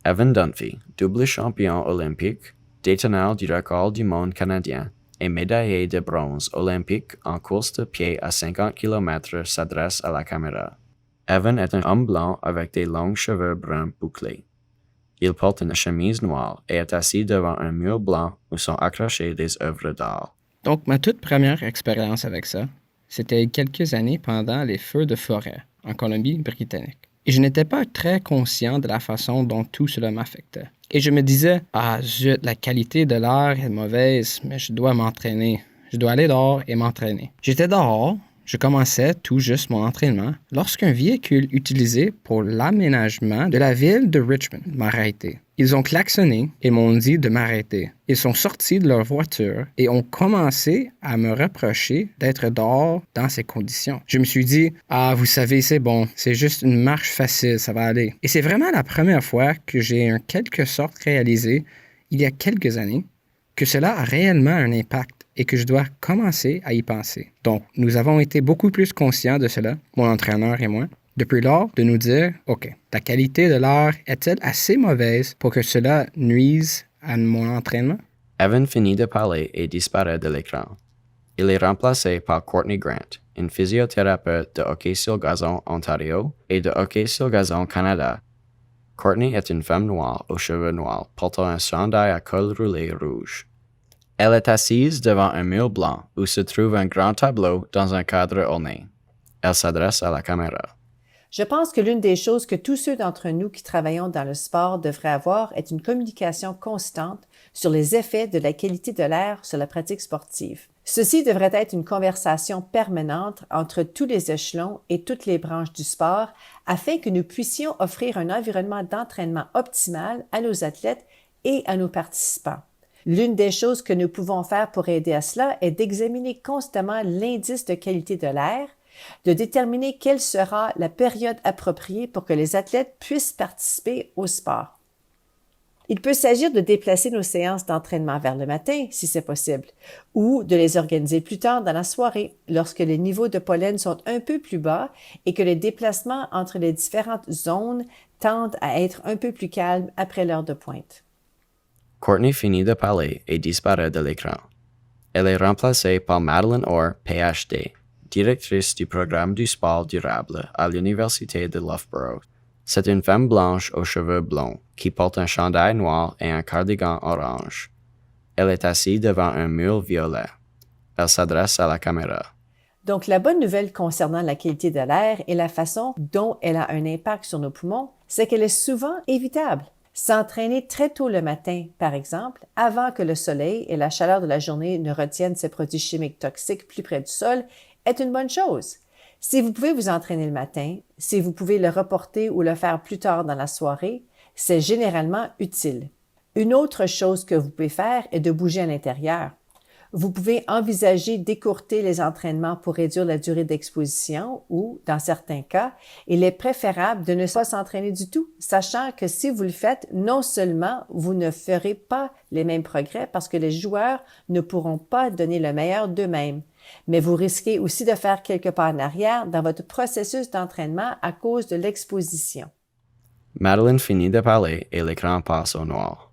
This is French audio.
Evan Dunphy, double champion olympique, déteneur du record du monde canadien et médaillé de bronze olympique en course de pied à 50 km, s'adresse à la caméra. Evan est un homme blanc avec des longs cheveux bruns bouclés. Il porte une chemise noire et est assis devant un mur blanc où sont accrochées des œuvres d'art. Donc, ma toute première expérience avec ça, c'était quelques années pendant les feux de forêt en Colombie-Britannique. Et je n'étais pas très conscient de la façon dont tout cela m'affectait. Et je me disais, ah zut, la qualité de l'air est mauvaise, mais je dois m'entraîner. Je dois aller dehors et m'entraîner. J'étais dehors, je commençais tout juste mon entraînement lorsqu'un véhicule utilisé pour l'aménagement de la ville de Richmond m'a arrêté. Ils ont klaxonné et m'ont dit de m'arrêter. Ils sont sortis de leur voiture et ont commencé à me reprocher d'être dehors dans ces conditions. Je me suis dit, ah, vous savez, c'est bon, c'est juste une marche facile, ça va aller. Et c'est vraiment la première fois que j'ai en quelque sorte réalisé, il y a quelques années, que cela a réellement un impact et que je dois commencer à y penser. Donc, nous avons été beaucoup plus conscients de cela, mon entraîneur et moi, depuis lors, de nous dire, OK, la qualité de l'air est-elle assez mauvaise pour que cela nuise à mon entraînement? Evan finit de parler et disparaît de l'écran. Il est remplacé par Courtney Grant, une physiothérapeute de hockey sur gazon Ontario et de hockey sur gazon Canada. Courtney est une femme noire aux cheveux noirs portant un chandail à col roulé rouge. Elle est assise devant un mur blanc où se trouve un grand tableau dans un cadre orné. Elle s'adresse à la caméra. Je pense que l'une des choses que tous ceux d'entre nous qui travaillons dans le sport devraient avoir est une communication constante sur les effets de la qualité de l'air sur la pratique sportive. Ceci devrait être une conversation permanente entre tous les échelons et toutes les branches du sport afin que nous puissions offrir un environnement d'entraînement optimal à nos athlètes et à nos participants. L'une des choses que nous pouvons faire pour aider à cela est d'examiner constamment l'indice de qualité de l'air, de déterminer quelle sera la période appropriée pour que les athlètes puissent participer au sport. Il peut s'agir de déplacer nos séances d'entraînement vers le matin, si c'est possible, ou de les organiser plus tard dans la soirée, lorsque les niveaux de pollen sont un peu plus bas et que les déplacements entre les différentes zones tendent à être un peu plus calmes après l'heure de pointe. Courtney finit de parler et disparaît de l'écran. Elle est remplacée par Madeleine Orr, PhD, directrice du programme du sport durable à l'Université de Loughborough. C'est une femme blanche aux cheveux blonds qui porte un chandail noir et un cardigan orange. Elle est assise devant un mur violet. Elle s'adresse à la caméra. Donc, la bonne nouvelle concernant la qualité de l'air et la façon dont elle a un impact sur nos poumons, c'est qu'elle est souvent évitable. S'entraîner très tôt le matin, par exemple, avant que le soleil et la chaleur de la journée ne retiennent ces produits chimiques toxiques plus près du sol, est une bonne chose. Si vous pouvez vous entraîner le matin, si vous pouvez le reporter ou le faire plus tard dans la soirée, c'est généralement utile. Une autre chose que vous pouvez faire est de bouger à l'intérieur. Vous pouvez envisager d'écourter les entraînements pour réduire la durée d'exposition ou, dans certains cas, il est préférable de ne pas s'entraîner du tout, sachant que si vous le faites, non seulement vous ne ferez pas les mêmes progrès parce que les joueurs ne pourront pas donner le meilleur d'eux-mêmes, mais vous risquez aussi de faire quelques pas en arrière dans votre processus d'entraînement à cause de l'exposition. Madeleine finit de parler et l'écran passe au noir.